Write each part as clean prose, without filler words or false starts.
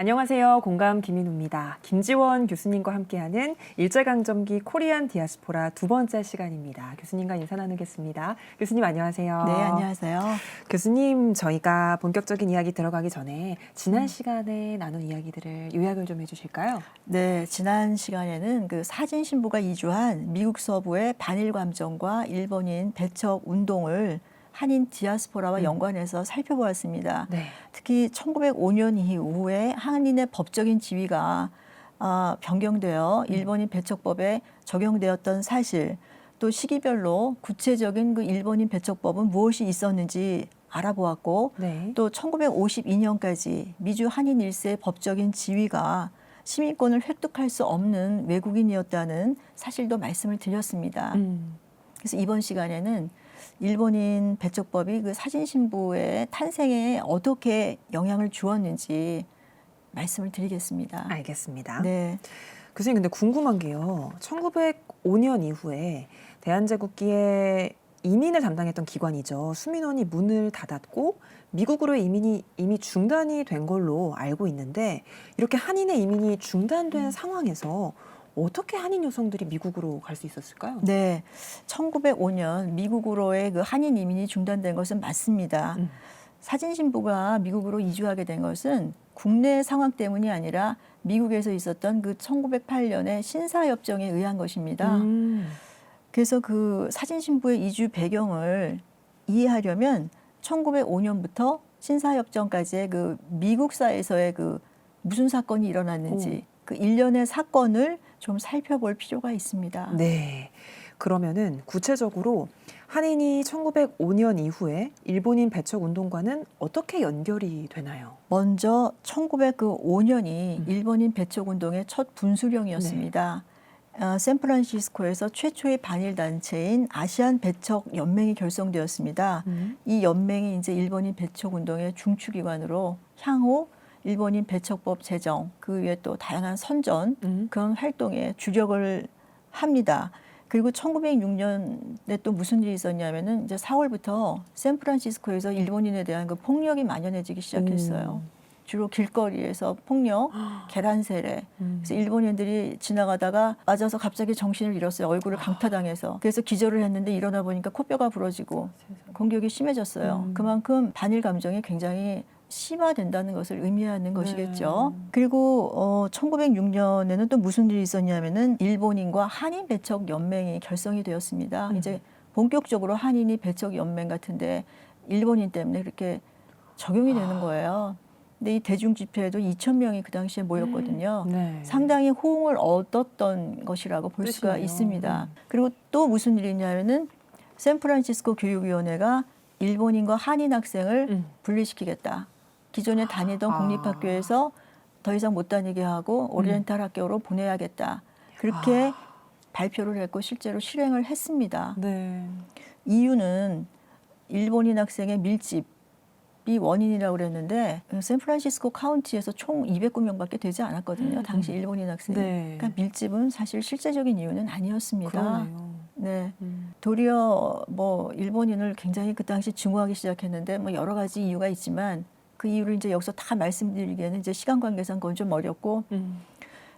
안녕하세요. 공감 김인우입니다. 김지원 교수님과 함께하는 일제강점기 코리안 디아스포라 두 번째 시간입니다. 교수님과 인사 나누겠습니다. 교수님 안녕하세요. 네, 안녕하세요. 교수님, 저희가 본격적인 이야기 들어가기 전에 지난 시간에 나눈 이야기들을 요약을 좀 해주실까요? 네, 지난 시간에는 그 사진 신부가 이주한 미국 서부의 반일 감정과 일본인 배척 운동을 한인 디아스포라와 연관해서 살펴보았습니다. 네. 특히 1905년 이후에 한인의 법적인 지위가 변경되어 일본인 배척법에 적용되었던 사실, 또 시기별로 구체적인 그 일본인 배척법은 무엇이 있었는지 알아보았고, 네. 또 1952년까지 미주 한인 1세의 법적인 지위가 시민권을 획득할 수 없는 외국인이었다는 사실도 말씀을 드렸습니다. 그래서 이번 시간에는 일본인 배척법이 그 사진 신부의 탄생에 어떻게 영향을 주었는지 말씀을 드리겠습니다. 알겠습니다. 네. 교수님, 근데 궁금한 게요. 1905년 이후에 대한제국기에 이민을 담당했던 기관이죠. 수민원이 문을 닫았고 미국으로의 이민이 이미 중단이 된 걸로 알고 있는데, 이렇게 한인의 이민이 중단된 상황에서 어떻게 한인 여성들이 미국으로 갈 수 있었을까요? 네. 1905년 미국으로의 그 한인 이민이 중단된 것은 맞습니다. 사진 신부가 미국으로 이주하게 된 것은 국내 상황 때문이 아니라 미국에서 있었던 그 1908년의 신사협정에 의한 것입니다. 그래서 그 사진 신부의 이주 배경을 이해하려면 1905년부터 신사협정까지의 그 미국사에서의 그 무슨 사건이 일어났는지 그 일련의 사건을 좀 살펴볼 필요가 있습니다. 네. 그러면은 구체적으로 한인이 1905년 이후에 일본인 배척 운동과는 어떻게 연결이 되나요? 먼저 1905년이 일본인 배척 운동의 첫 분수령이었습니다. 샌프란시스코에서 최초의 반일 단체인 아시안 배척 연맹이 결성되었습니다. 이 연맹이 이제 일본인 배척 운동의 중추기관으로 향후 일본인 배척법 제정, 그 외에 또 다양한 선전 그런 활동에 주력을 합니다. 그리고 1906년에 또 무슨 일이 있었냐면은 이제 4월부터 샌프란시스코에서 일본인에 대한 그 폭력이 만연해지기 시작했어요. 주로 길거리에서 폭력, 계란 세례. 그래서 일본인들이 지나가다가 맞아서 갑자기 정신을 잃었어요. 얼굴을 강타당해서. 그래서 기절을 했는데 일어나 보니까 코뼈가 부러지고 공격이 심해졌어요. 그만큼 반일 감정이 굉장히 심화된다는 것을 의미하는 것이겠죠. 그리고 1906년에는 또 무슨 일이 있었냐면은 일본인과 한인 배척 연맹이 결성이 되었습니다. 이제 본격적으로 한인이 배척 연맹 같은데 일본인 때문에 그렇게 적용이 되는 거예요. 근데 이 대중 집회에도 2,000명이 그 당시에 모였거든요. 네. 상당히 호응을 얻었던 것이라고 볼 수가 뜻이네요. 있습니다. 그리고 또 무슨 일이 있냐면은 샌프란시스코 교육위원회가 일본인과 한인 학생을 분리시키겠다. 기존에 다니던 공립학교에서 더 이상 못 다니게 하고 오리엔탈 학교로 보내야겠다. 그렇게 발표를 했고 실제로 실행을 했습니다. 네. 이유는 일본인 학생의 밀집이 원인이라고 그랬는데 샌프란시스코 카운티에서 총 209명밖에 되지 않았거든요. 당시 일본인 학생이. 네. 그러니까 밀집은 사실 실제적인 이유는 아니었습니다. 그러네요. 네. 도리어 뭐 일본인을 굉장히 그 당시 증오하기 시작했는데 뭐 여러 가지 이유가 있지만 그 이유를 이제 여기서 다 말씀드리기에는 이제 시간 관계상 그건 좀 어렵고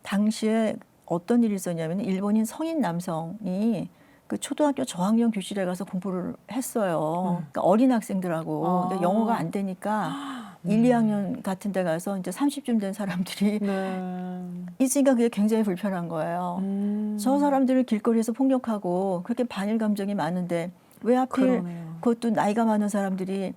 당시에 어떤 일이 있었냐면 일본인 성인 남성이 그 초등학교 저학년 교실에 가서 공부를 했어요. 그러니까 어린 학생들하고 근데 영어가 안 되니까 1, 2학년 같은 데 가서 이제 30쯤 된 사람들이 있으니까 그게 굉장히 불편한 거예요. 저 사람들을 길거리에서 폭력하고 그렇게 반일 감정이 많은데 왜 하필 그러네요. 그것도 나이가 많은 사람들이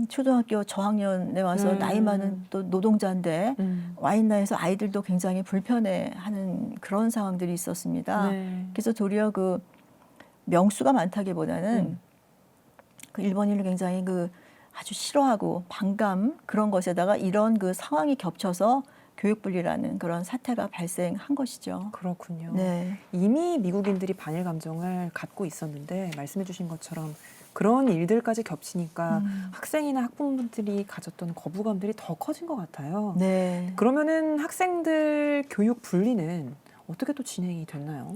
초등학교 저학년에 와서 나이 많은 또 노동자인데 와 있나 해서 아이들도 굉장히 불편해하는 그런 상황들이 있었습니다. 네. 그래서 도리어 그 명수가 많다기보다는 그 일본인을 굉장히 그 아주 싫어하고 반감 그런 것에다가 이런 그 상황이 겹쳐서 교육분리라는 그런 사태가 발생한 것이죠. 그렇군요. 네. 이미 미국인들이 반일 감정을 갖고 있었는데 말씀해 주신 것처럼 그런 일들까지 겹치니까 학생이나 학부모들이 가졌던 거부감들이 더 커진 것 같아요. 네. 그러면은 학생들 교육 분리는 어떻게 또 진행이 됐나요?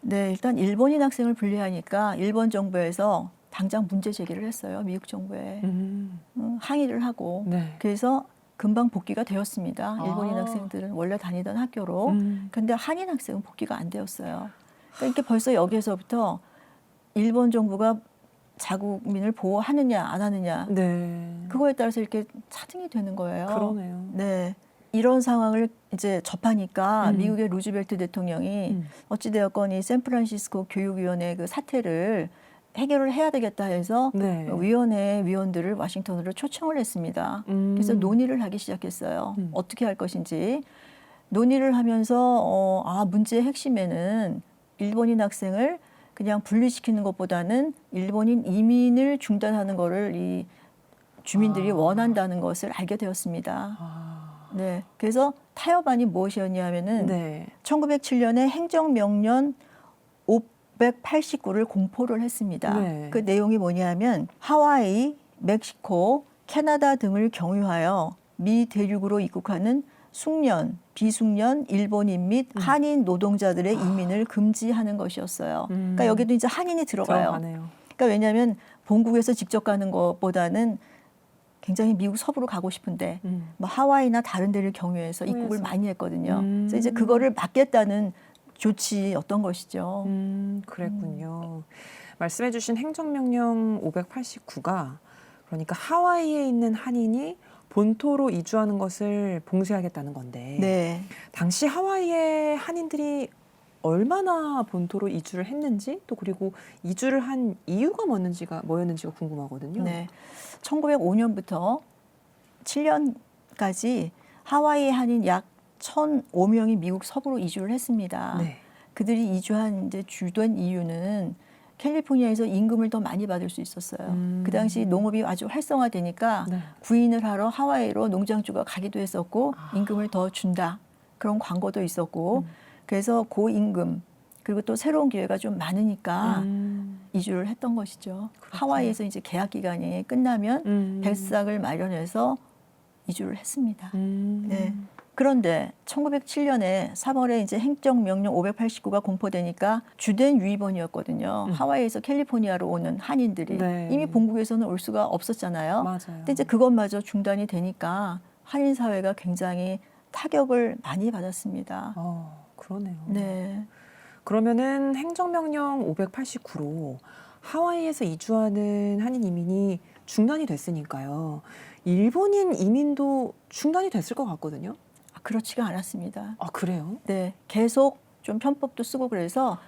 네, 일단 일본인 학생을 분리하니까 일본 정부에서 당장 문제 제기를 했어요. 미국 정부에 항의를 하고 네. 그래서 금방 복귀가 되었습니다. 아. 일본인 학생들은 원래 다니던 학교로. 근데 한인 학생은 복귀가 안 되었어요. 그러니까 벌써 여기에서부터 일본 정부가 자국민을 보호하느냐 안 하느냐 네. 그거에 따라서 이렇게 차등이 되는 거예요. 그러네요. 네. 이런 상황을 이제 접하니까 음. 미국의 루즈벨트 대통령이 어찌되었건 이 샌프란시스코 교육위원회 그 사태를 해결을 해야 되겠다 해서 네. 위원회 위원들을 워싱턴으로 초청을 했습니다. 그래서 논의를 하기 시작했어요. 어떻게 할 것인지. 논의를 하면서 문제의 핵심에는 일본인 학생을 그냥 분리시키는 것보다는 일본인 이민을 중단하는 거를 이 주민들이 원한다는 것을 알게 되었습니다. 네, 그래서 타협안이 무엇이었냐면은 네. 1907년에 행정명령 589를 공포를 했습니다. 네. 그 내용이 뭐냐면 하와이, 멕시코, 캐나다 등을 경유하여 미 대륙으로 입국하는 숙련, 비숙련, 일본인 및 한인 노동자들의 이민을 금지하는 것이었어요. 그러니까 여기도 이제 한인이 들어가요. 들어가네요. 그러니까 왜냐하면 본국에서 직접 가는 것보다는 굉장히 미국 서부로 가고 싶은데 뭐 하와이나 다른 데를 경유해서 입국을 경유해서. 많이 했거든요. 그래서 이제 그거를 막겠다는 조치였던 것이죠. 그랬군요. 말씀해주신 행정명령 589가 그러니까 하와이에 있는 한인이 본토로 이주하는 것을 봉쇄하겠다는 건데 네. 당시 하와이의 한인들이 얼마나 본토로 이주를 했는지 또 그리고 이주를 한 이유가 뭐였는지가 궁금하거든요. 네. 1905년부터 7년까지 하와이 한인 약 1,005명이 미국 서부로 이주를 했습니다. 네. 그들이 이주한 이제 주된 이유는 캘리포니아에서 임금을 더 많이 받을 수 있었어요. 그 당시 농업이 아주 활성화되니까 네. 구인을 하러 하와이로 농장주가 가기도 했었고 임금을 더 준다. 그런 광고도 있었고 그래서 고임금 그리고 또 새로운 기회가 좀 많으니까 이주를 했던 것이죠. 그렇군요. 하와이에서 이제 계약 기간이 끝나면 배싹을 마련해서 이주를 했습니다. 네. 그런데 1907년에 3월에 이제 행정명령 589가 공포되니까 주된 유입원이었거든요. 하와이에서 캘리포니아로 오는 한인들이 네. 이미 본국에서는 올 수가 없었잖아요. 맞아요. 근데 이제 그것마저 중단이 되니까 한인 사회가 굉장히 타격을 많이 받았습니다. 그러네요. 네. 그러면은 행정명령 589로 하와이에서 이주하는 한인 이민이 중단이 됐으니까요. 일본인 이민도 중단이 됐을 것 같거든요. 그렇지가 않았습니다. 아, 그래요? 네, 계속 좀 편법도 쓰고 그래서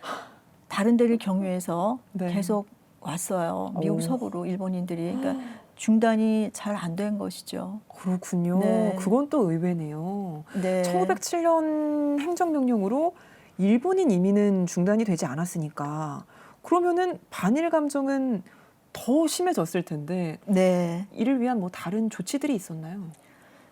다른 데를 경유해서 네. 계속 왔어요. 미국 오. 서부로 일본인들이. 그러니까 중단이 잘 안 된 것이죠. 그렇군요. 네. 그건 또 의외네요. 네. 1907년 행정명령으로 일본인 이민은 중단이 되지 않았으니까 그러면은 반일 감정은 더 심해졌을 텐데 네. 이를 위한 뭐 다른 조치들이 있었나요?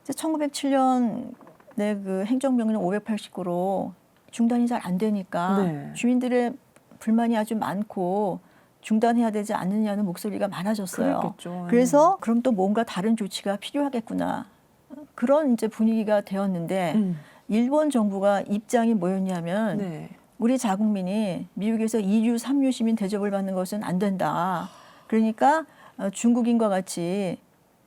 1907년에 그 행정명령 589로 중단이 잘 안 되니까 네. 주민들의 불만이 아주 많고 중단해야 되지 않느냐는 목소리가 많아졌어요. 그랬겠죠. 그래서 그럼 또 뭔가 다른 조치가 필요하겠구나. 그런 이제 분위기가 되었는데 일본 정부가 입장이 뭐였냐면 네. 우리 자국민이 미국에서 2류, 3류 시민 대접을 받는 것은 안 된다. 그러니까 중국인과 같이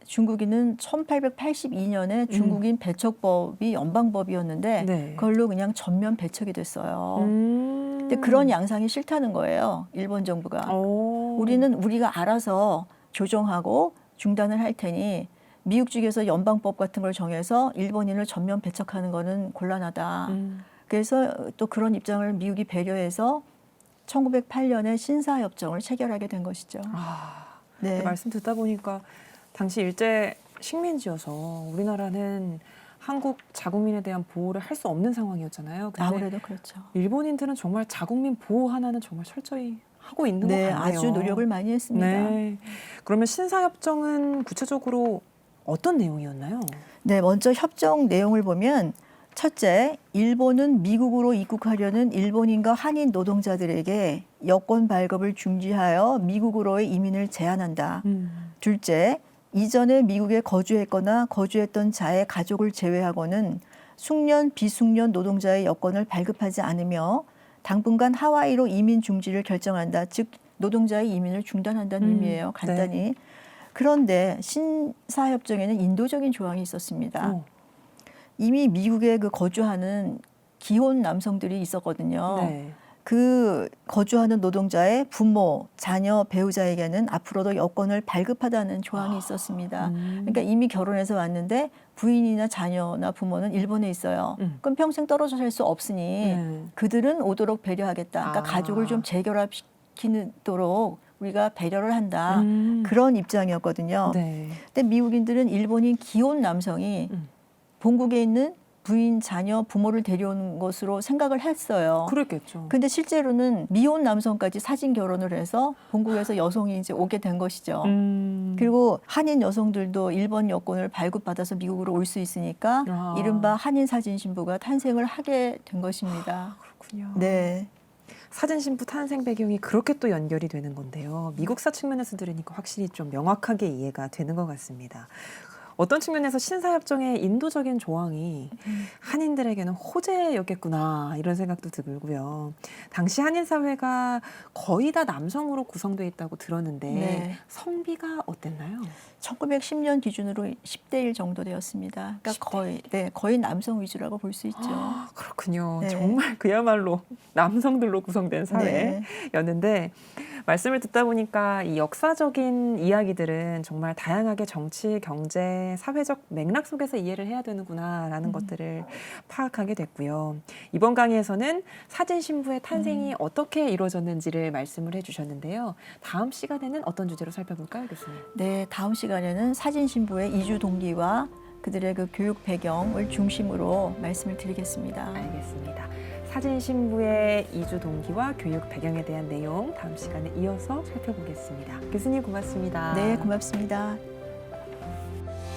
중국인은 1882년에 중국인 배척법이 연방법이었는데 네. 그걸로 그냥 전면 배척이 됐어요. 근데 음. 그런 양상이 싫다는 거예요. 일본 정부가. 우리는 우리가 알아서 조정하고 중단을 할 테니 미국 측에서 연방법 같은 걸 정해서 일본인을 전면 배척하는 거는 곤란하다. 그래서 또 그런 입장을 미국이 배려해서 1908년에 신사협정을 체결하게 된 것이죠. 네. 말씀 듣다 보니까 당시 일제 식민지여서 우리나라는 한국 자국민에 대한 보호를 할 수 없는 상황이었잖아요. 근데 아무래도 그렇죠. 일본인들은 정말 자국민 보호 하나는 정말 철저히 하고 있는 것 네, 같네요. 아주 노력을 많이 했습니다. 네. 그러면 신사협정은 구체적으로 어떤 내용이었나요? 네, 먼저 협정 내용을 보면 첫째, 일본은 미국으로 입국하려는 일본인과 한인 노동자들에게 여권 발급을 중지하여 미국으로의 이민을 제한한다. 둘째, 이전에 미국에 거주했거나 거주했던 자의 가족을 제외하고는 숙련, 비숙련 노동자의 여권을 발급하지 않으며 당분간 하와이로 이민 중지를 결정한다. 즉 노동자의 이민을 중단한다는 의미예요. 간단히. 네. 그런데 신사협정에는 인도적인 조항이 있었습니다. 어. 이미 미국에 그 거주하는 기혼 남성들이 있었거든요. 네. 그 거주하는 노동자의 부모, 자녀, 배우자에게는 앞으로도 여권을 발급하다는 조항이 있었습니다. 그러니까 이미 결혼해서 왔는데 부인이나 자녀나 부모는 일본에 있어요. 그럼 평생 떨어져 살 수 없으니 네. 그들은 오도록 배려하겠다. 그러니까 아. 가족을 좀 재결합시키도록 우리가 배려를 한다. 그런 입장이었거든요. 네. 근데 미국인들은 일본인 기혼 남성이 본국에 있는 부인, 자녀, 부모를 데려오는 것으로 생각을 했어요. 그랬겠죠. 근데 실제로는 미혼 남성까지 사진 결혼을 해서 본국에서 여성이 이제 오게 된 것이죠. 그리고 한인 여성들도 일본 여권을 발급받아서 미국으로 올 수 있으니까 아. 이른바 한인 사진 신부가 탄생을 하게 된 것입니다. 그렇군요. 네. 사진 신부 탄생 배경이 그렇게 또 연결이 되는 건데요. 미국사 측면에서 들으니까 확실히 좀 명확하게 이해가 되는 것 같습니다. 어떤 측면에서 신사협정의 인도적인 조항이 한인들에게는 호재였겠구나 이런 생각도 들고요. 당시 한인 사회가 거의 다 남성으로 구성되어 있다고 들었는데 네. 성비가 어땠나요? 1910년 기준으로 10대 1 정도 되었습니다. 그러니까 10대 거의 남성 위주라고 볼 수 있죠. 아, 그렇군요. 네. 정말 그야말로 남성들로 구성된 사회였는데 말씀을 듣다 보니까 이 역사적인 이야기들은 정말 다양하게 정치, 경제, 사회적 맥락 속에서 이해를 해야 되는구나라는 것들을 파악하게 됐고요. 이번 강의에서는 사진 신부의 탄생이 어떻게 이루어졌는지를 말씀을 해주셨는데요. 다음 시간에는 어떤 주제로 살펴볼까요, 교수님? 네, 다음 시간에는 사진 신부의 이주 동기와 그들의 그 교육 배경을 중심으로 말씀을 드리겠습니다. 알겠습니다. 사진 신부의 이주 동기와 교육 배경에 대한 내용 다음 시간에 이어서 살펴보겠습니다. 교수님 고맙습니다. 네, 고맙습니다.